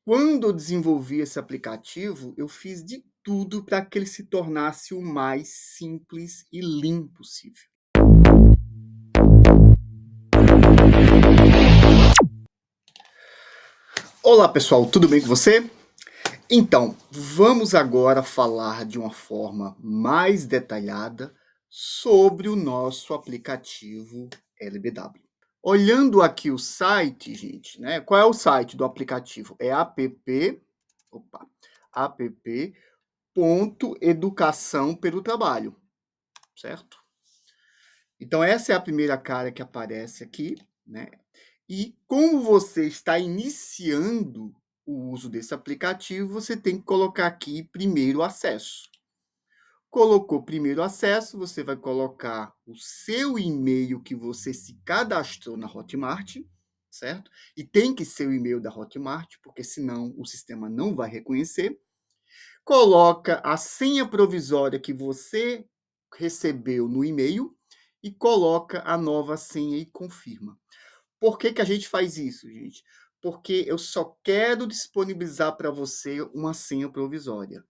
Quando eu desenvolvi esse aplicativo, eu fiz de tudo para que ele se tornasse o mais simples e limpo possível. Olá pessoal, tudo bem com você? Então, vamos agora falar de uma forma mais detalhada sobre o nosso aplicativo LBW. Olhando aqui o site, gente, né? Qual é o site do aplicativo? É app.educação pelo trabalho, certo? Então essa é a primeira cara que aparece aqui, né? E como você está iniciando o uso desse aplicativo, você tem que colocar aqui primeiro acesso. Colocou primeiro acesso, você vai colocar o seu e-mail que você se cadastrou na Hotmart, certo? E tem que ser o e-mail da Hotmart, porque senão o sistema não vai reconhecer. Coloca a senha provisória que você recebeu no e-mail e coloca a nova senha e confirma. Por que que a gente faz isso, gente? Porque eu só quero disponibilizar para você uma senha provisória.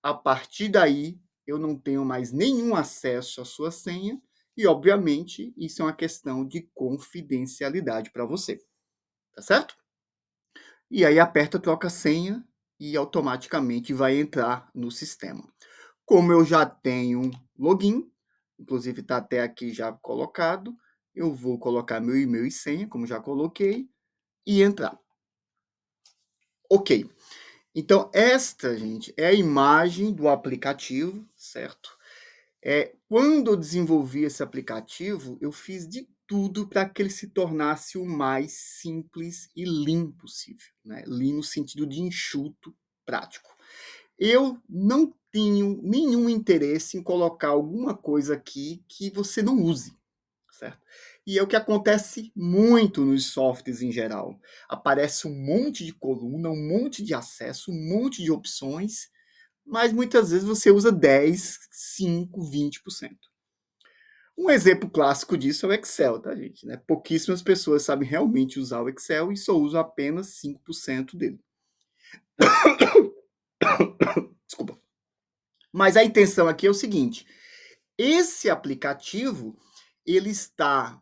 A partir daí, eu não tenho mais nenhum acesso à sua senha e, obviamente, isso é uma questão de confidencialidade para você, tá certo? E aí aperta troca senha e automaticamente vai entrar no sistema. Como eu já tenho login, inclusive está até aqui já colocado, eu vou colocar meu e-mail e senha, como já coloquei, e entrar. Ok. Então, esta, gente, é a imagem do aplicativo, certo? Quando eu desenvolvi esse aplicativo, eu fiz de tudo para que ele se tornasse o mais simples e limpo possível, né? Limpo no sentido de enxuto, prático. Eu não tenho nenhum interesse em colocar alguma coisa aqui que você não use, certo? E é o que acontece muito nos softwares em geral. Aparece um monte de coluna, um monte de acesso, um monte de opções, mas muitas vezes você usa 10, 5, 20%. Um exemplo clássico disso é o Excel, tá, gente? Né? Pouquíssimas pessoas sabem realmente usar o Excel e só usam apenas 5% dele. Desculpa. Mas a intenção aqui é o seguinte: esse aplicativo ele está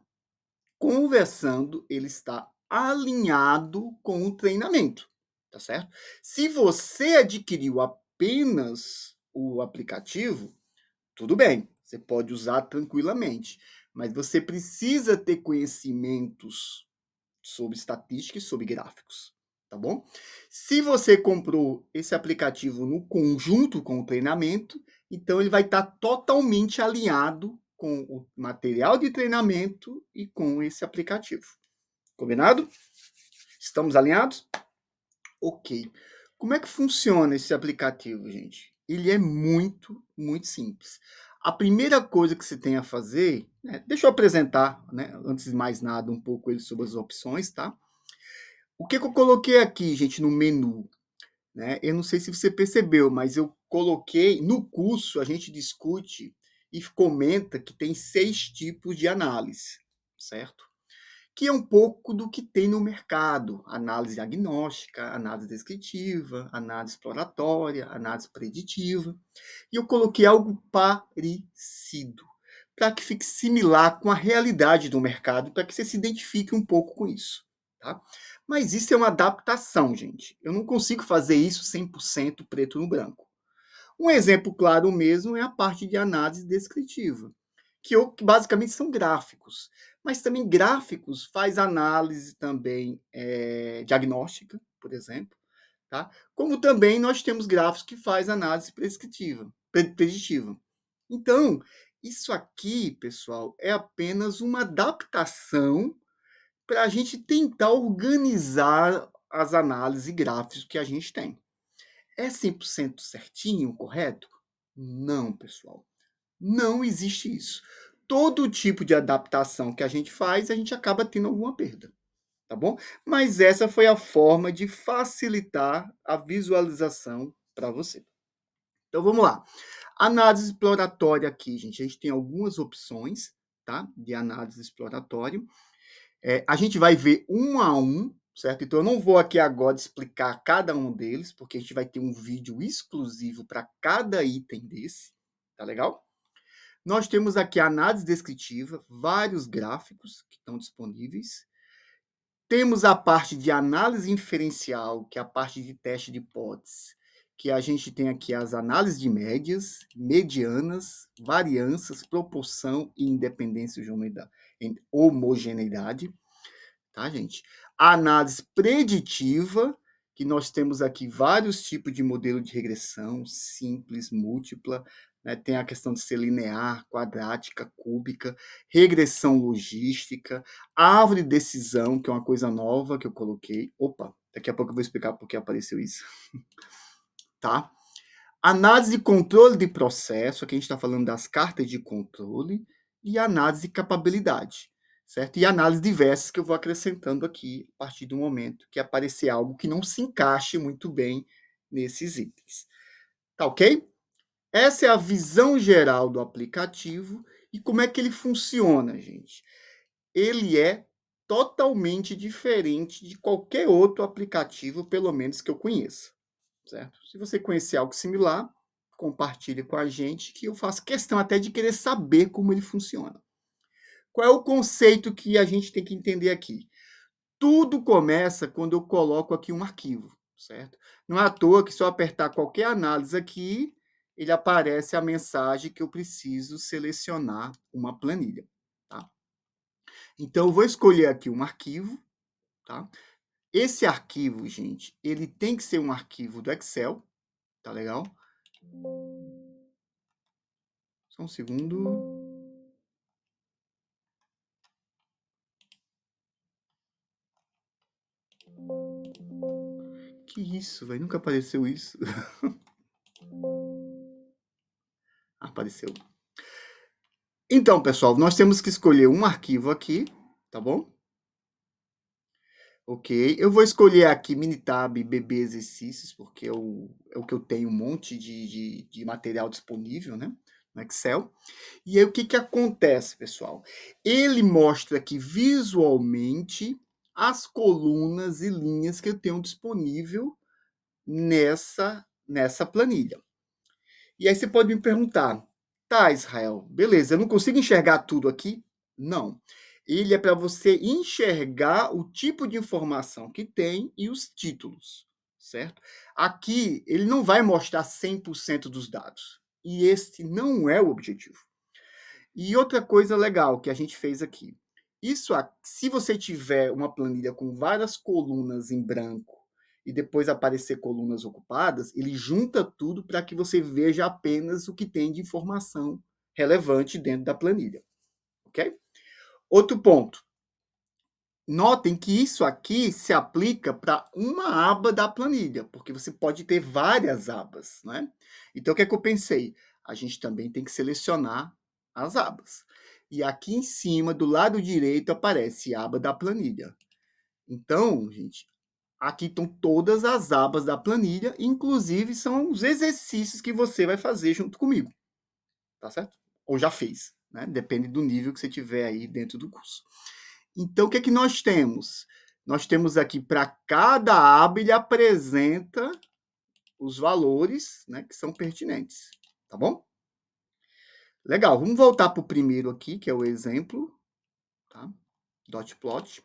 conversando, ele está alinhado com o treinamento, tá certo? Se você adquiriu apenas o aplicativo, tudo bem, você pode usar tranquilamente, mas você precisa ter conhecimentos sobre estatística e sobre gráficos, tá bom? Se você comprou esse aplicativo no conjunto com o treinamento, então ele vai estar totalmente alinhado com o material de treinamento e com esse aplicativo. Combinado? Estamos alinhados? Ok. Como é que funciona esse aplicativo, gente? Ele é muito simples. A primeira coisa que você tem a fazer, né, deixa eu apresentar, né, antes de mais nada, um pouco ele sobre as opções, tá? O que eu coloquei aqui, gente, no menu, né? Eu não sei se você percebeu, mas eu coloquei no curso, a gente discute e comenta que tem 6 tipos de análise, certo? Que é um pouco do que tem no mercado: análise diagnóstica, análise descritiva, análise exploratória, análise preditiva. E eu coloquei algo parecido, para que fique similar com a realidade do mercado, para que você se identifique um pouco com isso, tá? Mas isso é uma adaptação, gente. Eu não consigo fazer isso 100% preto no branco. Um exemplo claro mesmo é a parte de análise descritiva, que basicamente são gráficos. Mas também gráficos faz análise também diagnóstica, por exemplo, tá? Como também nós temos gráficos que faz análise prescritiva, preditiva. Então, isso aqui, pessoal, é apenas uma adaptação para a gente tentar organizar as análises e gráficos que a gente tem. É 100% certinho, correto? Não, pessoal. Não existe isso. Todo tipo de adaptação que a gente faz, a gente acaba tendo alguma perda, tá bom? Mas essa foi a forma de facilitar a visualização para você. Então vamos lá. Análise exploratória aqui, gente. A gente tem algumas opções, tá? De análise exploratória. A gente vai ver um a um, certo? Então eu não vou aqui agora explicar cada um deles, porque a gente vai ter um vídeo exclusivo para cada item desse, tá legal? Nós temos aqui a análise descritiva, vários gráficos que estão disponíveis. Temos a parte de análise inferencial, que é a parte de teste de hipótese, que a gente tem aqui as análises de médias, medianas, variâncias, proporção e independência homogeneidade, tá, gente? A análise preditiva, que nós temos aqui vários tipos de modelo de regressão, simples, múltipla, né? Tem a questão de ser linear, quadrática, cúbica, regressão logística, árvore de decisão, que é uma coisa nova que eu coloquei. Opa, daqui a pouco eu vou explicar por que apareceu isso, tá? Análise de controle de processo, aqui a gente está falando das cartas de controle, e análise de capabilidade, certo? E análise diversas que eu vou acrescentando aqui a partir do momento que aparecer algo que não se encaixe muito bem nesses itens. Tá ok? Essa é a visão geral do aplicativo e como é que ele funciona, gente. Ele é totalmente diferente de qualquer outro aplicativo, pelo menos que eu conheça, certo? Se você conhecer algo similar, compartilhe com a gente, que eu faço questão até de querer saber como ele funciona. Qual é o conceito que a gente tem que entender aqui? Tudo começa quando eu coloco aqui um arquivo, certo? Não é à toa que se eu apertar qualquer análise aqui, ele aparece a mensagem que eu preciso selecionar uma planilha, tá? Então, eu vou escolher aqui um arquivo, tá? Esse arquivo, gente, ele tem que ser um arquivo do Excel, tá legal? Só um segundo. Que isso, velho? Nunca apareceu isso. Apareceu. Então, pessoal, nós temos que escolher um arquivo aqui, tá bom? Ok. Eu vou escolher aqui Minitab BB Exercícios, porque é o que eu tenho um monte de material disponível, né? No Excel. E aí, o que acontece, pessoal? Ele mostra aqui visualmente as colunas e linhas que eu tenho disponível nessa planilha. E aí você pode me perguntar, tá, Israel, beleza, eu não consigo enxergar tudo aqui? Não. Ele é para você enxergar o tipo de informação que tem e os títulos, certo? Aqui, ele não vai mostrar 100% dos dados. E este não é o objetivo. E outra coisa legal que a gente fez aqui. Isso, se você tiver uma planilha com várias colunas em branco e depois aparecer colunas ocupadas, ele junta tudo para que você veja apenas o que tem de informação relevante dentro da planilha, ok? Outro ponto. Notem que isso aqui se aplica para uma aba da planilha, porque você pode ter várias abas, né? Então, o que é que eu pensei? A gente também tem que selecionar as abas. E aqui em cima, do lado direito, aparece a aba da planilha. Então, gente, aqui estão todas as abas da planilha, inclusive são os exercícios que você vai fazer junto comigo, tá certo? Ou já fez, né? Depende do nível que você tiver aí dentro do curso. Então, o que é que nós temos? Nós temos aqui para cada aba, ele apresenta os valores, né, que são pertinentes, tá bom? Legal, vamos voltar para o primeiro aqui, que é o exemplo, tá? Dot plot.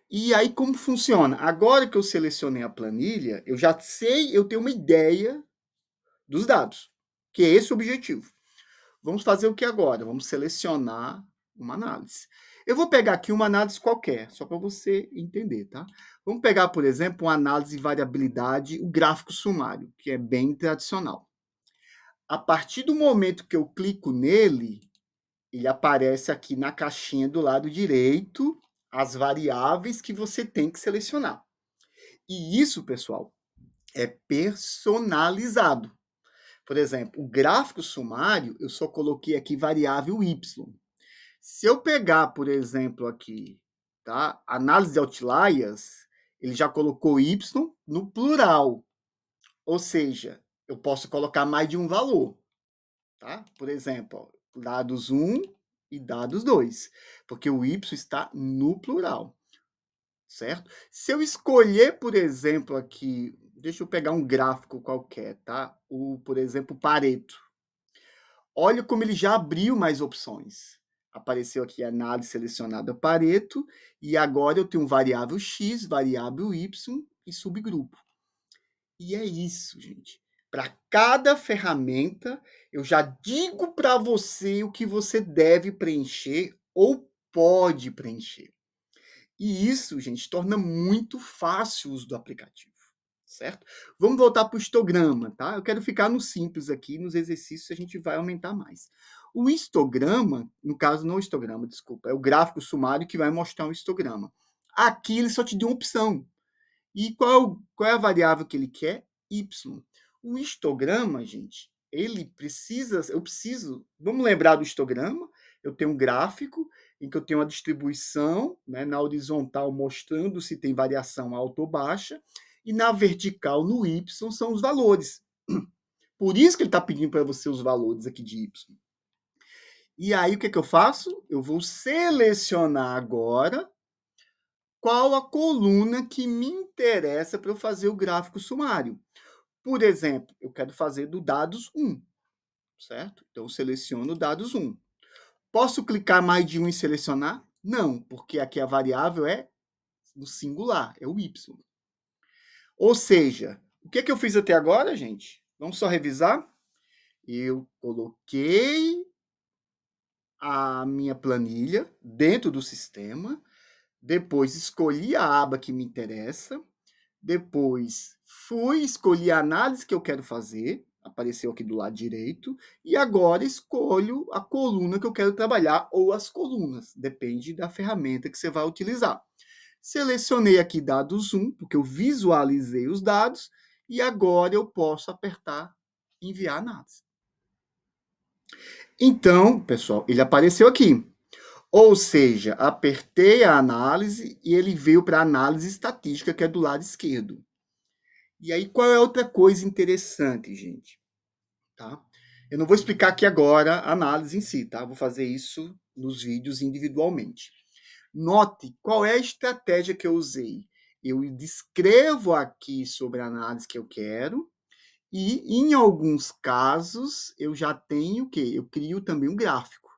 E aí, como funciona? Agora que eu selecionei a planilha, eu já sei, eu tenho uma ideia dos dados, que é esse o objetivo. Vamos fazer o que agora? Vamos selecionar uma análise. Eu vou pegar aqui uma análise qualquer, só para você entender, tá? Vamos pegar, por exemplo, uma análise de variabilidade, o gráfico sumário, que é bem tradicional. A partir do momento que eu clico nele, ele aparece aqui na caixinha do lado direito as variáveis que você tem que selecionar. E isso, pessoal, é personalizado. Por exemplo, o gráfico sumário, eu só coloquei aqui variável y. Se eu pegar, por exemplo, aqui, tá? Análise de outliers, ele já colocou y no plural. Ou seja, eu posso colocar mais de um valor, tá? Por exemplo, ó, dados 1 e dados 2, porque o y está no plural. certo? Se eu escolher, por exemplo, aqui, deixa eu pegar um gráfico qualquer, tá? Por exemplo, Pareto. Olha como ele já abriu mais opções. Apareceu aqui análise selecionada Pareto, e agora eu tenho variável X, variável Y e subgrupo. E é isso, gente. Para cada ferramenta, eu já digo para você o que você deve preencher ou pode preencher. E isso, gente, torna muito fácil o uso do aplicativo, certo? Vamos voltar para o histograma, tá? Eu quero ficar no simples aqui, nos exercícios a gente vai aumentar mais. O histograma, no caso não o histograma, desculpa, é o gráfico sumário que vai mostrar o histograma. Aqui ele só te deu uma opção. E qual é a variável que ele quer? Y. O histograma, gente, eu preciso, vamos lembrar do histograma? Eu tenho um gráfico em que eu tenho uma distribuição, né, na horizontal mostrando se tem variação alta ou baixa, e na vertical, no Y, são os valores. Por isso que ele está pedindo para você os valores aqui de Y. E aí, o que eu faço? Eu vou selecionar agora qual a coluna que me interessa para eu fazer o gráfico sumário. Por exemplo, eu quero fazer do dados 1, certo? Então, eu seleciono dados 1. Posso clicar mais de um e selecionar? Não, porque aqui a variável é no singular, é o y. Ou seja, o que eu fiz até agora, gente? Vamos só revisar? Eu coloquei a minha planilha dentro do sistema, depois escolhi a aba que me interessa, depois escolhi a análise que eu quero fazer, apareceu aqui do lado direito, e agora escolho a coluna que eu quero trabalhar, ou as colunas, depende da ferramenta que você vai utilizar. Selecionei aqui dados 1, porque eu visualizei os dados, e agora eu posso apertar enviar análise. Então, pessoal, ele apareceu aqui. Ou seja, apertei a análise e ele veio para a análise estatística, que é do lado esquerdo. E aí, qual é outra coisa interessante, gente? Tá? Eu não vou explicar aqui agora a análise em si, tá? Vou fazer isso nos vídeos individualmente. Note qual é a estratégia que eu usei. Eu descrevo aqui sobre a análise que eu quero e, em alguns casos, eu já tenho o quê? Eu crio também um gráfico.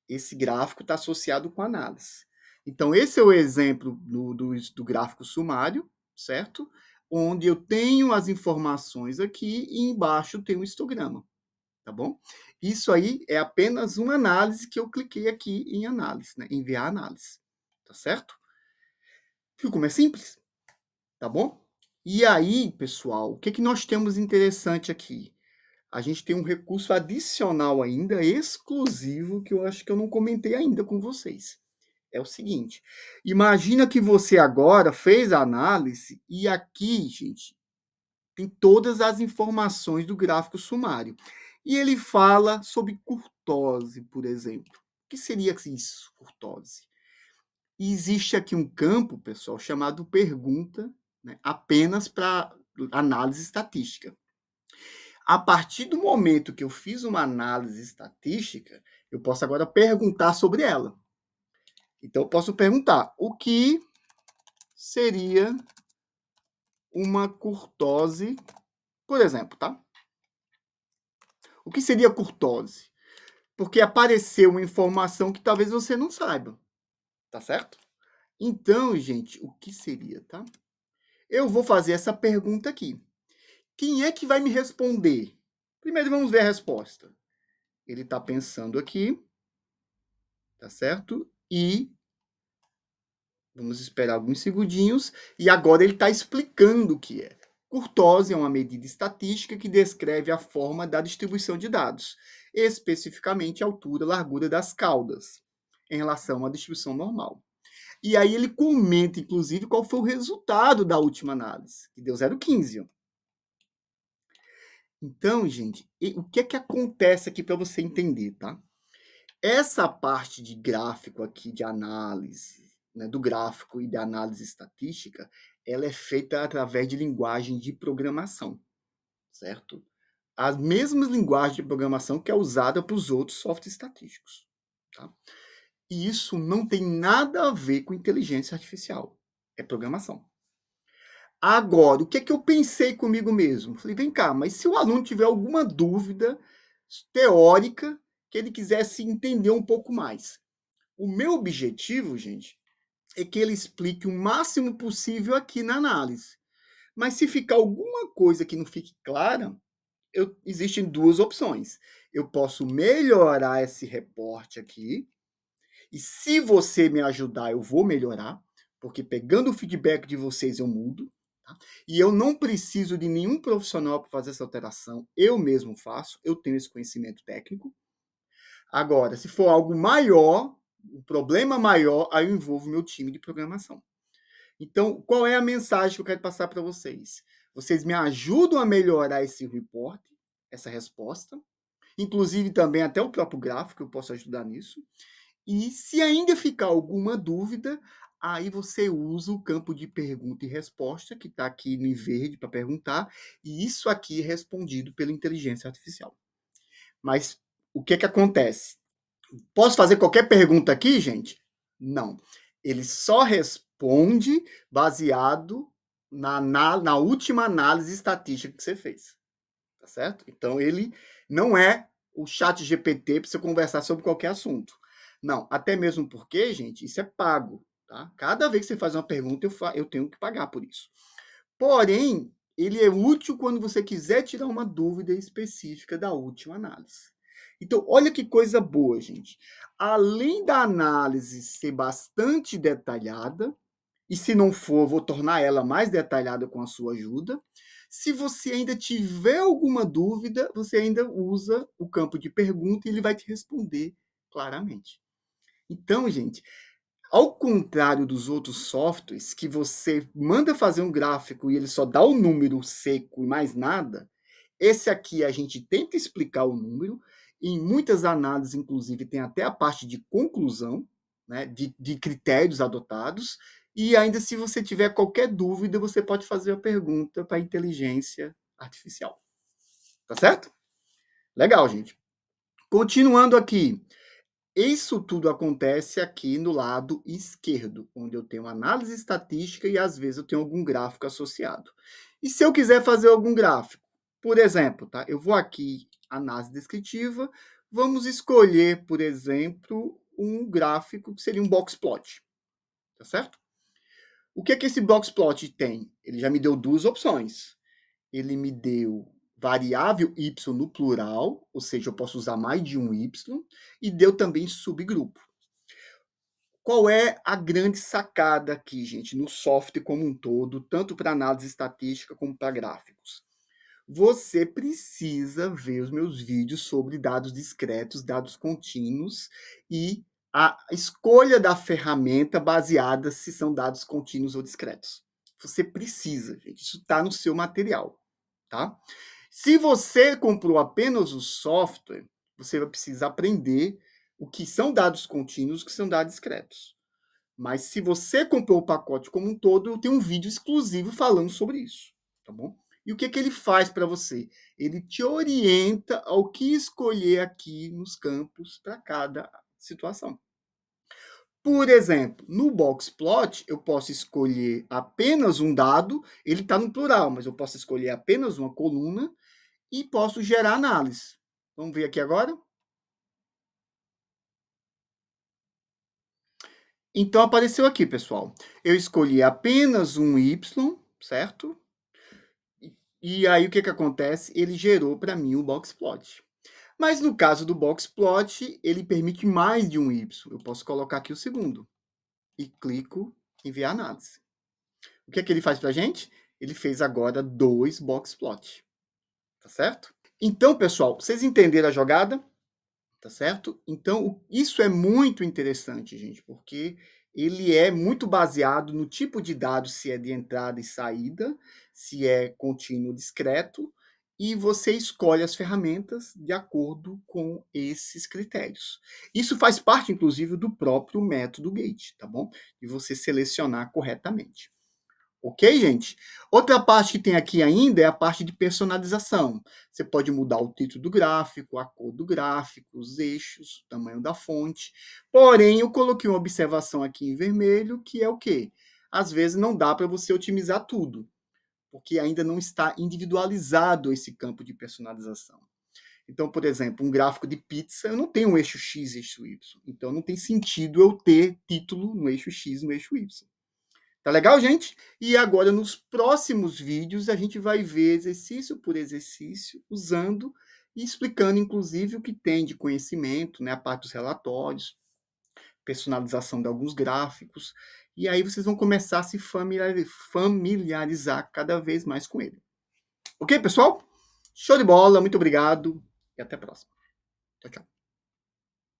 Esse gráfico está associado com a análise. Então, esse é o exemplo do gráfico sumário, certo? Onde eu tenho as informações aqui e embaixo tem um histograma, tá bom? Isso aí é apenas uma análise que eu cliquei aqui em análise, né? Enviar análise, tá certo? Ficou mais simples, tá bom? E aí, pessoal, o que nós temos interessante aqui? A gente tem um recurso adicional ainda, exclusivo, que eu acho que eu não comentei ainda com vocês. É o seguinte, imagina que você agora fez a análise e aqui, gente, tem todas as informações do gráfico sumário. E ele fala sobre curtose, por exemplo. O que seria isso, curtose? E existe aqui um campo, pessoal, chamado pergunta, né, apenas para análise estatística. A partir do momento que eu fiz uma análise estatística, eu posso agora perguntar sobre ela. Então, eu posso perguntar, o que seria uma curtose, por exemplo, tá? O que seria curtose? Porque apareceu uma informação que talvez você não saiba, tá certo? Então, gente, o que seria, tá? Eu vou fazer essa pergunta aqui. Quem é que vai me responder? Primeiro vamos ver a resposta. Ele está pensando aqui, tá certo? E vamos esperar alguns segundinhos. E agora ele está explicando o que é. Curtose é uma medida estatística que descreve a forma da distribuição de dados, especificamente a altura e largura das caudas, em relação à distribuição normal. E aí ele comenta, inclusive, qual foi o resultado da última análise, que deu 0,15. Então, gente, o que é que acontece aqui para você entender, tá? Essa parte de gráfico aqui, de análise, né, do gráfico e da análise estatística, ela é feita através de linguagem de programação, certo? As mesmas linguagens de programação que é usada para os outros softwares estatísticos, tá? E isso não tem nada a ver com inteligência artificial. É programação. Agora, o que é que eu pensei comigo mesmo? Falei, vem cá, mas se o aluno tiver alguma dúvida teórica, que ele quisesse entender um pouco mais. O meu objetivo, gente, é que ele explique o máximo possível aqui na análise. Mas se ficar alguma coisa que não fique clara, existem duas opções. Eu posso melhorar esse reporte aqui, e se você me ajudar, eu vou melhorar, porque pegando o feedback de vocês eu mudo. Tá? E eu não preciso de nenhum profissional para fazer essa alteração, eu mesmo faço, eu tenho esse conhecimento técnico. Agora, se for algo maior, um problema maior, aí eu envolvo meu time de programação. Então, qual é a mensagem que eu quero passar para vocês? Vocês me ajudam a melhorar esse report, essa resposta, inclusive também até o próprio gráfico, eu posso ajudar nisso. E se ainda ficar alguma dúvida, aí você usa o campo de pergunta e resposta, que está aqui em verde para perguntar, e isso aqui é respondido pela inteligência artificial. Mas o que acontece? Posso fazer qualquer pergunta aqui, gente? Não. Ele só responde baseado na última análise estatística que você fez. Tá certo? Então, ele não é o chat GPT para você conversar sobre qualquer assunto. Não, até mesmo porque, gente, isso é pago. Tá? Cada vez que você faz uma pergunta, eu tenho que pagar por isso. Porém, ele é útil quando você quiser tirar uma dúvida específica da última análise. Então, olha que coisa boa, gente. Além da análise ser bastante detalhada, e se não for, vou tornar ela mais detalhada com a sua ajuda. Se você ainda tiver alguma dúvida, você ainda usa o campo de pergunta e ele vai te responder claramente. Então, gente, ao contrário dos outros softwares, que você manda fazer um gráfico e ele só dá o número seco e mais nada, esse aqui a gente tenta explicar o número, e em muitas análises, inclusive, tem até a parte de conclusão, né, de critérios adotados, e ainda se você tiver qualquer dúvida, você pode fazer a pergunta para a inteligência artificial. Tá certo? Legal, gente. Continuando aqui. Isso tudo acontece aqui no lado esquerdo, onde eu tenho análise estatística e às vezes eu tenho algum gráfico associado. E se eu quiser fazer algum gráfico, por exemplo, tá? Eu vou aqui, análise descritiva, vamos escolher, por exemplo, um gráfico que seria um box plot, tá certo? O que é que esse box plot tem? Ele já me deu duas opções. Ele me deu variável y no plural, ou seja, eu posso usar mais de um y, e deu também subgrupo. Qual é a grande sacada aqui, gente, no software como um todo, tanto para análise estatística como para gráficos? Você precisa ver os meus vídeos sobre dados discretos, dados contínuos e a escolha da ferramenta baseada se são dados contínuos ou discretos. Você precisa, gente, isso está no seu material, tá? Se você comprou apenas o software, você vai precisar aprender o que são dados contínuos e o que são dados discretos. Mas se você comprou o pacote como um todo, eu tenho um vídeo exclusivo falando sobre isso, tá bom? E o que ele faz para você? Ele te orienta ao que escolher aqui nos campos para cada situação. Por exemplo, no Boxplot, eu posso escolher apenas um dado, ele está no plural, mas eu posso escolher apenas uma coluna e posso gerar análise. Vamos ver aqui agora? Então, apareceu aqui, pessoal. Eu escolhi apenas um Y, certo? E aí, o que acontece? Ele gerou para mim o Boxplot. Mas no caso do Boxplot, ele permite mais de um Y. Eu posso colocar aqui o segundo. E clico em enviar análise. O que ele faz para a gente? Ele fez agora 2 Boxplot. Tá certo? Então, pessoal, vocês entenderam a jogada? Tá certo? Então, isso é muito interessante, gente, porque ele é muito baseado no tipo de dados, se é de entrada e saída, se é contínuo ou discreto, e você escolhe as ferramentas de acordo com esses critérios. Isso faz parte, inclusive, do próprio método Gate, tá bom? De você selecionar corretamente. Ok, gente? Outra parte que tem aqui ainda é a parte de personalização. Você pode mudar o título do gráfico, a cor do gráfico, os eixos, o tamanho da fonte. Porém, eu coloquei uma observação aqui em vermelho, que é o quê? às vezes não dá para você otimizar tudo, porque ainda não está individualizado esse campo de personalização. Então, por exemplo, um gráfico de pizza, eu não tenho um eixo X, eixo Y. Então, não tem sentido eu ter título no eixo X, no eixo Y. Tá legal, gente? E agora, nos próximos vídeos, a gente vai ver exercício por exercício, usando e explicando, inclusive, o que tem de conhecimento, né? A parte dos relatórios, personalização de alguns gráficos. E aí vocês vão começar a se familiarizar cada vez mais com ele. Ok, pessoal? Show de bola, muito obrigado e até a próxima. Tchau, tchau.